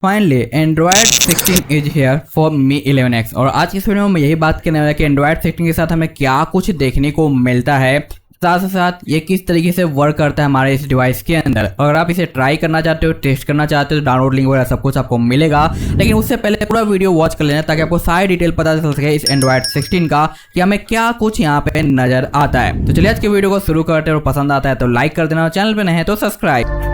Finally Android 16 is here for me 11X। और आज की इस वीडियो में मैं यही बात करने वाला कि एंड्रॉयड 16 के साथ हमें क्या कुछ देखने को मिलता है, साथ ही साथ ये किस तरीके से वर्क करता है हमारे इस डिवाइस के अंदर। अगर आप इसे ट्राई करना चाहते हो, टेस्ट करना चाहते हो तो डाउनलोड लिंक वगैरह सब कुछ आपको मिलेगा, लेकिन उससे पहले पूरा वीडियो वॉच कर लेना ताकि आपको सारी डिटेल पता चल सके इस एंड्रॉयड 16 का कि हमें क्या कुछ यहाँ पे नजर आता है। तो चलिए आज के वीडियो को शुरू करते हैं, और पसंद आता है तो लाइक कर देना और चैनल पे नए हैं तो सब्सक्राइब।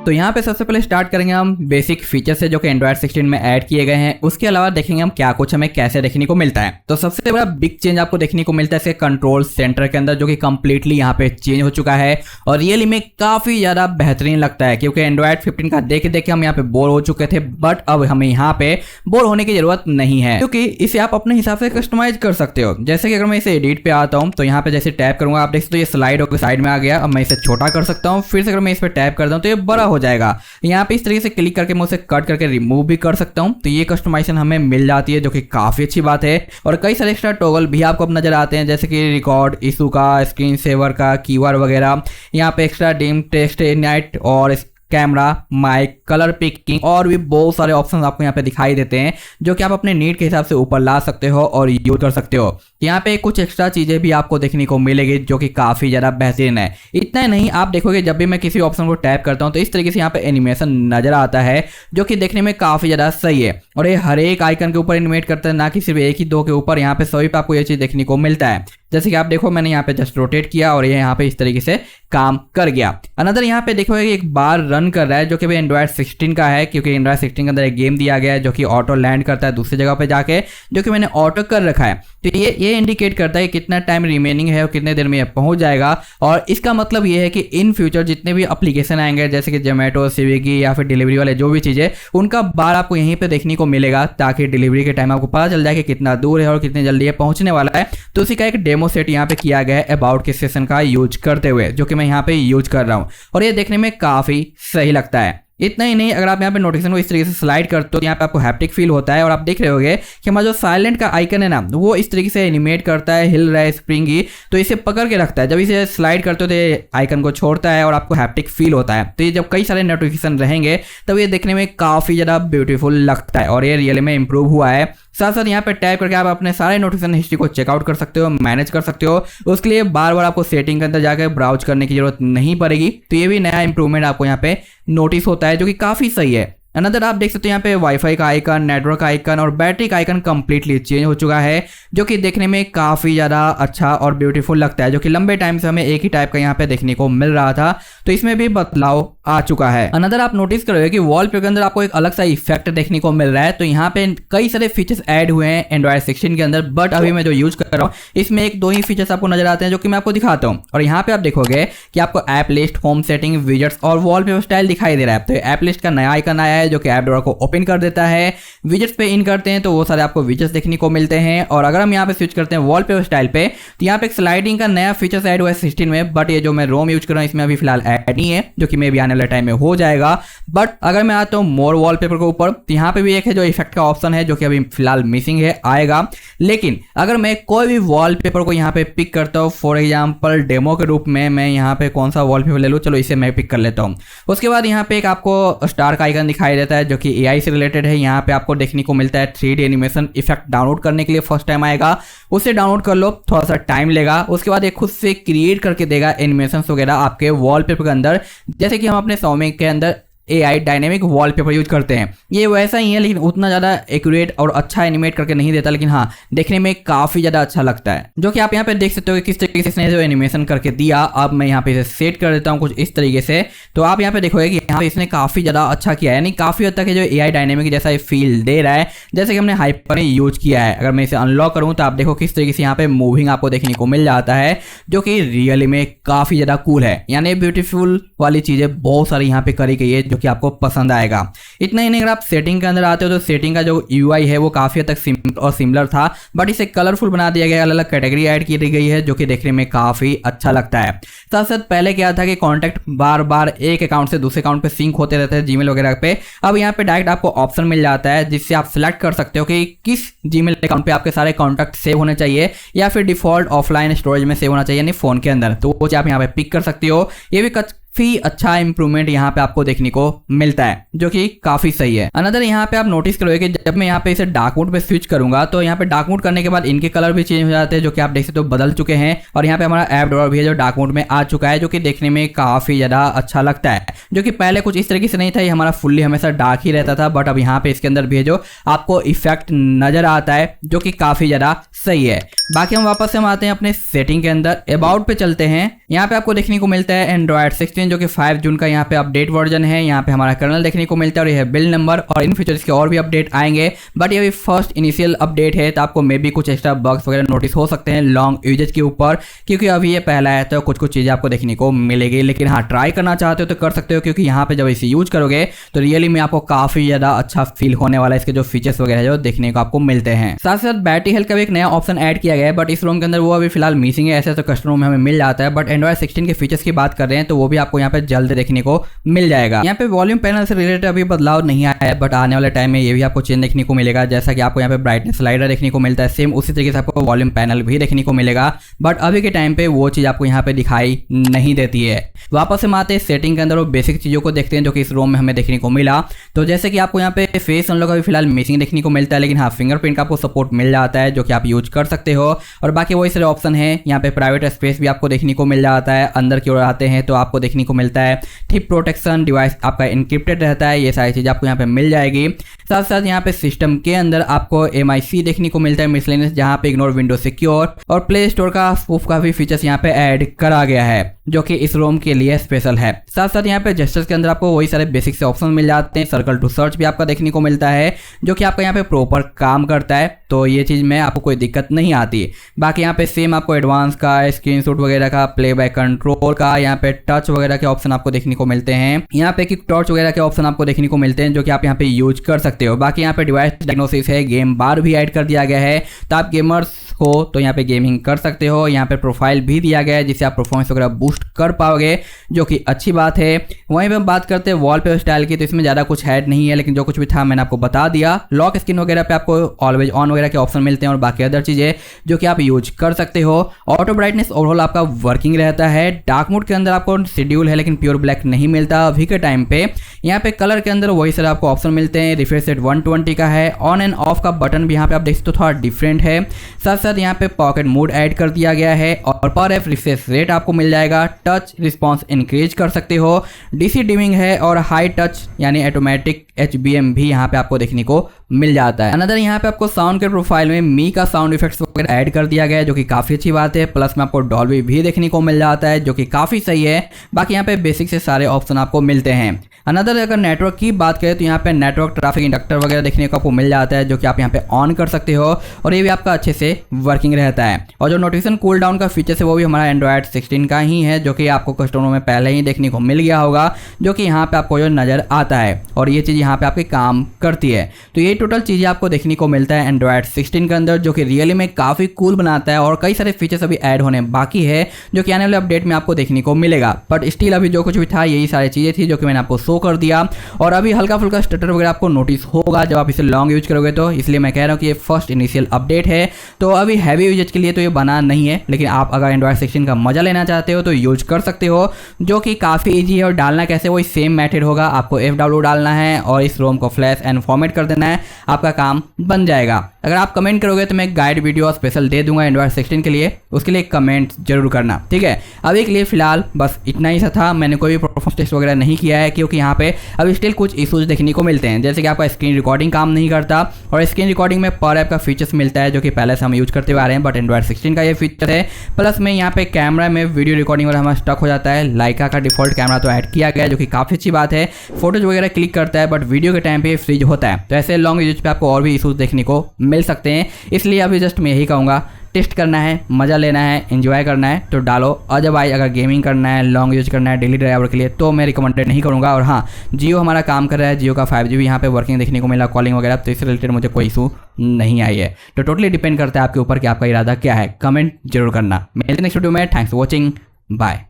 तो यहाँ पे सबसे पहले स्टार्ट करेंगे हम बेसिक फीचर से जो कि एंड्रॉयड 16 में ऐड किए गए हैं। उसके अलावा देखेंगे हम क्या कुछ हमें कैसे देखने को मिलता है। तो सबसे बड़ा बिग चेंज आपको देखने को मिलता है इसके कंट्रोल सेंटर के अंदर, जो कि कंप्लीटली यहाँ पे चेंज हो चुका है और रियली में काफी ज्यादा बेहतरीन लगता है, क्योंकि एंड्रॉयड 15 का देख देख हम यहाँ पे बोर हो चुके थे, बट अब हमें यहाँ पे बोर होने की जरूरत नहीं है, क्योंकि इसे आप अपने हिसाब से कस्टमाइज कर सकते हो। जैसे कि अगर मैं इसे एडिट पे आता हूँ तो यहाँ पे जैसे टैप करूंगा आप देख सकते हो ये स्लाइड होकर साइड में आ गया। अब मैं इसे छोटा कर सकता हूँ, फिर से अगर मैं इस पर टैप करता हूँ तो ये बड़ा हो जाएगा। यहाँ पे इस तरीके से क्लिक करके मैं उसे कट करके रिमूव भी कर सकता हूँ, तो ये कस्टमाइजेशन हमें मिल जाती है, जो कि काफी अच्छी बात है। और कई सारे एक्स्ट्रा टॉगल भी आपको अब नजर आते हैं, जैसे कि रिकॉर्ड इशू का, स्क्रीन सेवर का, कीवर्ड वगैरह। यहाँ पे एक्स्ट्रा डिम टेक्स्ट नाइट और कैमरा, माइक, कलर पिकिंग और भी बहुत सारे ऑप्शन आपको यहाँ पे दिखाई देते हैं, जो कि आप अपने नीड के हिसाब से ऊपर ला सकते हो और यूज कर सकते हो। यहाँ पे कुछ एक्स्ट्रा चीजें भी आपको देखने को मिलेगी जो कि काफी ज्यादा बेहतरीन है। इतना ही नहीं, आप देखोगे जब भी मैं किसी ऑप्शन को टैप करता हूँ तो इस तरीके से यहाँ पे एनिमेशन नजर आता है, जो कि देखने में काफी ज्यादा सही है। और ये हर एक आइकन के ऊपर एनिमेट करता है, ना कि सिर्फ एक ही दो के ऊपर। यहाँ पे सभी पे आपको ये चीज देखने को मिलता है। जैसे कि आप देखो मैंने यहाँ पे जस्ट रोटेट किया और ये यहाँ पे इस तरीके से काम कर गया। अनदर यहाँ पे देखोगे एक बार रन कर रहा है, जो कि भाई एंड्रॉयड 16 का है, क्योंकि एंड्रॉयड 16 के अंदर एक गेम दिया गया है जो कि ऑटो लैंड करता है दूसरी जगह पे जाके, जो कि मैंने ऑटो कर रखा है। तो ये इंडिकेट करता है कितना टाइम रिमेनिंग है और कितने देर में ये पहुंच जाएगा। और इसका मतलब ये है कि इन फ्यूचर जितने भी एप्लीकेशन आएंगे, जैसे कि जोमेटो, स्विगी या फिर डिलीवरी वाले जो भी चीजें, उनका बार आपको यहीं पे देखने को मिलेगा, ताकि डिलीवरी के टाइम आपको पता चल जाए कि कितना दूर है और कितनी जल्दी ये पहुंचने वाला है। तो उसी का एक डेमो सेट यहाँ पे किया गया है अबाउट के सेशन का यूज करते हुए, जो कि मैं यहाँ पे यूज कर रहा हूँ, और ये देखने में काफी सही लगता है। इतना ही नहीं, अगर आप यहाँ पे नोटिफिकेशन को इस तरीके से स्लाइड करते हो तो यहाँ पे आपको हैप्टिक फील होता है, और आप देख रहे होगे कि हमारा जो साइलेंट का आइकन है ना, वो इस तरीके से एनिमेट करता है, हिल रहा है स्प्रिंगी, तो इसे पकड़ के रखता है। जब इसे स्लाइड करते हो तो ये आइकन को छोड़ता है और आपको हैप्टिक फील होता है। तो ये जब कई सारे नोटिफिकेशन रहेंगे तब ये देखने में काफी ज्यादा ब्यूटीफुल लगता है, और ये रियली में इंप्रूव हुआ है। साथ साथ यहाँ पे टैप करके आप अपने सारे नोटिफिकेशन हिस्ट्री को चेकआउट कर सकते हो, मैनेज कर सकते हो। उसके लिए बार बार आपको सेटिंग के अंदर जाकर ब्राउज करने की जरूरत नहीं पड़ेगी। तो ये भी नया इंप्रूवमेंट आपको यहाँ पे नोटिस होता है, जो कि काफी सही है। अनदर आप देख सकते हो यहाँ पे वाईफाई का आइकन, नेटवर्क का आइकन और बैटरी का आइकन कंप्लीटली चेंज हो चुका है, जो कि देखने में काफी ज्यादा अच्छा और ब्यूटीफुल लगता है, जो कि लंबे टाइम से हमें एक ही टाइप का यहाँ पे देखने को मिल रहा था। तो इसमें भी बदलाव आ चुका है। अनदर आप नोटिस करोगे कि वॉलपेपर के अंदर आपको एक अलग सा इफेक्ट देखने को मिल रहा है। तो यहाँ पे कई सारे फीचर्स ऐड हुए हैं एंड्रॉयड 16 के अंदर, बट अभी मैं जो यूज कर रहा हूँ इसमें एक दो ही फीचर्स आपको नजर आते हैं, जो कि मैं आपको दिखाता हूँ। और यहाँ पे आप देखोगे कि आपको app list, home setting, widgets और वॉलपेपर स्टाइल दिखाई दे रहा है। तो ऐप लिस्ट का नया आइकन आया है, जो कि ऐप ड्रॉअर को ओपन कर देता है। विजेट्स पे इन करते हैं तो वो सारे आपको विजेट्स देखने को मिलते हैं। और अगर हम यहाँ पे स्विच करते हैं वॉलपेपर स्टाइल पे, तो यहाँ पे एक स्लाइडिंग का नया फीचर्स ऐड हुआ है 16 में, बट ये जो मैं रोम यूज कर रहा हूँ इसमें अभी फिलहाल ऐड नहीं है, जो कि मैं भी आने वाले टाइम में हो जाएगा। बट अगर मैं आता हूँ मोर वॉलपेपर के ऊपर, तो यहाँ पे भी एक है जो इफेक्ट का ऑप्शन है, जो कि अभी फिलहाल मिसिंग है, आएगा। लेकिन अगर मैं कोई भी वॉलपेपर को यहाँ पे पिक करता हूँ, फॉर एग्जांपल डेमो के रूप में, मैं यहाँ पे कौन सा वॉलपेपर ले लूँ, चलो इसे मैं पिक कर लेता हूँ। उसके बाद यहाँ पे एक आपको स्टार का आइकन दिखाई देता है, जो कि एआई से रिलेटेड है। यहाँ पे आपको देखने को मिलता है 3D एनिमेशन इफेक्ट डाउनलोड करने के लिए फर्स्ट टाइम आएगा, उसे डाउनलोड कर लो, थोड़ा सा टाइम लेगा। उसके बाद ये खुद से क्रिएट करके देगा एनिमेशन वगैरह आपके वॉलपेपर के अंदर, जैसे कि हम अपने Xiaomi के अंदर AI डायनेमिक वॉलपेपर यूज करते हैं। ये वैसा ही है, लेकिन उतना ज़्यादा एक्यूरेट और अच्छा एनिमेट करके नहीं देता, लेकिन हाँ देखने में काफ़ी ज़्यादा अच्छा लगता है, जो कि आप यहाँ पे देख सकते हो कि किस तरीके से इसने जो एनिमेशन करके दिया। अब मैं यहाँ पे इसे सेट कर देता हूँ कुछ इस तरीके से, तो आप यहाँ पे देखोगे कि यहाँ पे इसने काफ़ी ज़्यादा अच्छा किया है, यानी काफ़ी हद तक जो AI डायनेमिक जैसा ये फील दे रहा है, जैसे कि हमने हाइपर में यूज किया है। अगर मैं इसे अनलॉक करूँ तो आप देखो किस तरीके से यहाँ पे मूविंग आपको देखने को मिल जाता है, जो कि रियली में काफ़ी ज़्यादा कूल है। यानी ब्यूटीफुल वाली चीज़ें बहुत सारी यहाँ पे करी गई है, जो कि आपको पसंद आएगा। इतना ही नहीं, अगर आप सेटिंग के अंदर आते हो तो सेटिंग का जो UI है वो काफ़ी हद तक सिंपल और सिमिलर था, बट इसे कलरफुल बना दिया गया, अलग अलग कैटेगरी ऐड की गई है जो कि देखने में काफ़ी अच्छा लगता है। साथ साथ पहले क्या था कि कॉन्टैक्ट बार बार एक अकाउंट से दूसरे अकाउंट पे सिंक होते रहते हैं जीमेल वगैरह पे। अब यहाँ पे डायरेक्ट आपको ऑप्शन मिल जाता है जिससे आप सिलेक्ट कर सकते हो कि किस जीमेल अकाउंट पे आपके सारे कॉन्टैक्ट सेव होने चाहिए या फिर डिफॉल्ट ऑफलाइन स्टोरेज में सेव होना चाहिए यानी फोन के अंदर, तो वो आप यहाँ पे पिक कर सकते हो। ये भी काफी अच्छा इंप्रूवमेंट यहाँ पे आपको देखने को मिलता है जो कि काफी सही है। अनदर यहाँ पे आप नोटिस करोगे कि जब मैं यहाँ पे इसे डार्क मोड पे स्विच करूंगा तो यहाँ पे डार्क मोड करने के बाद इनके कलर भी चेंज हो जाते हैं जो कि आप देख सकते हो बदल चुके हैं। और यहाँ पे हमारा ऐप ड्रॉअर भी है जो डार्क मोड में आ चुका है जो कि देखने में काफी ज्यादा अच्छा लगता है, जो कि पहले कुछ इस तरीके से नहीं था, ये हमारा फुल्ली हमेशा डार्क ही रहता था, बट अब यहाँ पे इसके अंदर भी है जो आपको इफेक्ट नजर आता है जो कि काफी ज्यादा सही है। बाकी हम वापस से आते हैं अपने सेटिंग के अंदर, अबाउट पे चलते हैं। यहाँ पे आपको देखने को मिलता है एंड्रॉइड 16 जो कि 5 जून का यहाँ पे अपडेट वर्जन है। यहाँ पे हमारा कर्नल देखने को मिलता है और ये है बिल्ड नंबर, और इन फीचर्स के और भी अपडेट आएंगे, बट ये भी फर्स्ट इनिशियल अपडेट है तो आपको मे बी कुछ एक्स्ट्रा बग्स वगैरह नोटिस हो सकते हैं लॉन्ग यूजेज के ऊपर, क्योंकि अभी ये पहला है तो कुछ चीजें आपको देखने को मिलेगी। लेकिन हाँ, ट्राई करना चाहते हो तो कर सकते हो, क्योंकि यहाँ पे जब इसे यूज करोगे तो रियली में आपको काफी ज्यादा अच्छा फील होने वाला है। इसके जो फीचर्स वगैरह जो देखने को आपको मिलते हैं। साथ साथ बैटरी हेल्थ का भी एक नया ऑप्शन ऐड किया गया है, बट इस रोम के अंदर वो अभी फिलहाल मिसिंग है, ऐसे तो कस्टमर में हमें मिल जाता है, बट एंड्रॉइड 16 के फीचर्स की बात कर रहे हैं तो वो भी आपको यहाँ पे जल्द देखने को मिल जाएगा। यहाँ पे वॉल्यूम पैनल से रिलेटेड अभी बदलाव नहीं आया है, बट आने वाले टाइम में ये भी आपको चेंज देखने को मिलेगा। जैसा कि आपको यहाँ पे ब्राइटनेस स्लाइडर देखने को मिलता है, सेम उसी तरीके से आपको वॉल्यूम पैनल भी देखने को मिलेगा, बट अभी के टाइम पे वो चीज आपको यहाँ पे दिखाई नहीं देती है। वापस से आते हैं सेटिंग के अंदर और बेसिक चीजों को देखते हैं जो कि इस रोम में हमें देखने को मिला। तो जैसे कि आपको यहाँ पे फेस अनलॉक अभी फिलहाल मिसिंग देखने को मिलता है, लेकिन हाँ, फिंगरप्रिंट का आपको सपोर्ट मिल जाता है जो कि आप यूज कर सकते हो। और बाकी वही सारे ऑप्शन है, यहाँ पे प्राइवेट स्पेस भी आपको देखने को मिल जाता है। अंदर की ओर आते हैं तो आपको देखने को मिलता है थिप प्रोटेक्शन, डिवाइस आपका इनक्रिप्टेड रहता है, ये सारी चीज़ आपको यहाँ पे मिल जाएगी। साथ साथ यहाँ पे सिस्टम के अंदर आपको MIC देखने को मिलता है, मिसलेनियस, जहाँ पे इग्नोर विंडो सिक्योर, और प्ले स्टोर का स्पूफ का भी फीचर्स यहाँ पे ऐड करा गया है जो कि इस रोम के लिए स्पेशल है। साथ साथ यहाँ पे जेस्चर्स के अंदर आपको वही सारे बेसिक से ऑप्शन मिल जाते हैं। सर्कल टू सर्च भी आपका देखने को मिलता है जो कि आपका यहाँ पे प्रॉपर काम करता है, तो ये चीज़ में आपको कोई दिक्कत नहीं आती। बाकी यहाँ पे सेम आपको एडवांस का, स्क्रीनशॉट वगैरह का, प्ले बाय कंट्रोल का, यहाँ पे टच वगैरह के ऑप्शन आपको देखने को मिलते हैं। यहाँ पे क्विक टॉर्च वगैरह के ऑप्शन आपको देखने को मिलते हैं जो कि आप यहाँ पे यूज कर सकते हो। बाकी यहाँ पे डिवाइस डायग्नोसिस है, गेम बार भी ऐड कर दिया गया है, तो आप गेमर्स हो तो यहाँ पे गेमिंग कर सकते हो। यहाँ पे प्रोफाइल भी दिया गया है जिससे आप परफॉर्मेंस वगैरह बूस्ट कर पाओगे जो कि अच्छी बात है। वहीं पे हम बात करते हैं वॉलपेपर स्टाइल की, तो इसमें ज़्यादा कुछ ऐड नहीं है, लेकिन जो कुछ भी था मैंने आपको बता दिया। लॉक स्क्रीन वगैरह पे आपको ऑलवेज ऑन वगैरह के ऑप्शन मिलते हैं और बाकी अदर चीज़ें जो कि आप यूज कर सकते हो। ऑटो ब्राइटनेस ओवरऑल आपका वर्किंग रहता है। डार्क मोड के अंदर आपको शेड्यूल है लेकिन प्योर ब्लैक नहीं मिलता अभी के टाइम पे। यहाँ पे कलर के अंदर वही सारे आपको ऑप्शन मिलते हैं। रिफ्रेश रेट 120 का है। ऑन एंड ऑफ का बटन भी यहाँ पे आप देख सकते हो थोड़ा डिफरेंट है। साथ साथ यहाँ पे पॉकेट मोड ऐड कर दिया गया है और पर एफ रिफ्रेश रेट आपको मिल जाएगा। टच रिस्पॉन्स इंक्रीज कर सकते हो। डीसी डिमिंग है और हाई टच यानी ऑटोमेटिक HBM भी यहाँ पे आपको देखने को मिल जाता है। अनदर यहाँ पे आपको साउंड के प्रोफाइल में मी का साउंड इफेक्ट्स वगैरह ऐड कर दिया गया है जो कि काफ़ी अच्छी बात है। प्लस में आपको डॉल्बी भी देखने को मिल जाता है जो कि काफ़ी सही है। बाकी यहाँ पे बेसिक से सारे ऑप्शन आपको मिलते हैं। अनदर अगर नेटवर्क की बात करें तो यहाँ पे नेटवर्क ट्रैफिक इंडक्टर वगैरह देखने को आपको मिल जाता है जो कि आप यहाँ पे ऑन कर सकते हो और ये भी आपका अच्छे से वर्किंग रहता है। और जो नोटिफिकेशन कूल डाउन का फीचर है वो भी हमारा एंड्रॉइड 16 का ही है जो कि आपको कस्टमरों में पहले ही देखने को मिल गया होगा जो कि यहाँ पे आपको जो नज़र आता है और ये चीज़ यहाँ पे आपके काम करती है। तो ये टोटल चीज़ें आपको देखने को मिलता है एंड्रॉइड 16 के अंदर जो कि रियली में काफ़ी कूल बनाता है और कई सारे फीचर्स अभी ऐड होने बाकी है जो कि आने वाले अपडेट में आपको देखने को मिलेगा। बट स्टिल अभी जो कुछ भी था यही सारी चीज़ें थी जो कि मैंने आपको शो कर दिया और अभी हल्का फुल्का स्टटर वगैरह आपको नोटिस होगा जब आप इसे लॉन्ग यूज करोगे, तो इसलिए मैं कह रहा हूँ कि ये फर्स्ट इनिशियल अपडेट है। तो अभी हैवी यूजेज के लिए तो ये बना नहीं है, लेकिन आप अगर एंड्रॉइड 16 का मजा लेना चाहते हो तो यूज कर सकते हो जो कि काफ़ी ईजी है। और डालना कैसे, वही सेम मेथड होगा। आपको FW डालना है और इस रोम को फ्लैश एंड फॉर्मेट कर देना है, आपका काम बन जाएगा। अगर आप कमेंट करोगे तो मैं गाइड वीडियो स्पेशल दे दूंगा एंड्रॉइड 16 के लिए, उसके लिए कमेंट जरूर करना, ठीक है। अभी के लिए फिलहाल बस इतना ही सा था। मैंने कोई भी परफॉर्मेंस टेस्ट वगैरह नहीं किया है क्योंकि यहाँ पे अभी स्टिल कुछ इशूज देखने को मिलते हैं, जैसे कि आपका स्क्रीन रिकॉर्डिंग काम नहीं करता और स्क्रीन रिकॉर्डिंग में पर ऐप का फीचर्स मिलता है जो कि पहले से हम यूज करते हुए आ रहे हैं, बट एंड्रॉइड 16 का ये फीचर है। प्लस में यहाँ पे कैमरा में वीडियो रिकॉर्डिंग वगैरह हमारा स्टक हो जाता है। लाइका का डिफॉल्ट कैमरा तो ऐड किया गया है जो कि काफ़ी अच्छी बात है। फोटोज वगैरह क्लिक करता है बट वीडियो के टाइम पे फ्रीज होता है। तो ऐसे लॉन्ग यूज पे आपको और भी इशूज देखने को मिल सकते हैं, इसलिए अभी जस्ट मैं यही कहूँगा टेस्ट करना है, मज़ा लेना है, एंजॉय करना है तो डालो। अदरवाइज अगर गेमिंग करना है, लॉन्ग यूज करना है डेली ड्राइवर के लिए तो मैं रिकमेंडेड नहीं करूँगा। और हाँ, जियो हमारा काम कर रहा है, जियो का 5G भी यहाँ पे वर्किंग देखने को मिला, कॉलिंग वगैरह, तो इससे रिलेटेड मुझे कोई इशू नहीं आई है। तो टोटली डिपेंड करता है आपके ऊपर कि आपका इरादा क्या है। कमेंट जरूर करना। मिलते हैं नेक्स्ट वीडियो में। Thanks for watching, bye.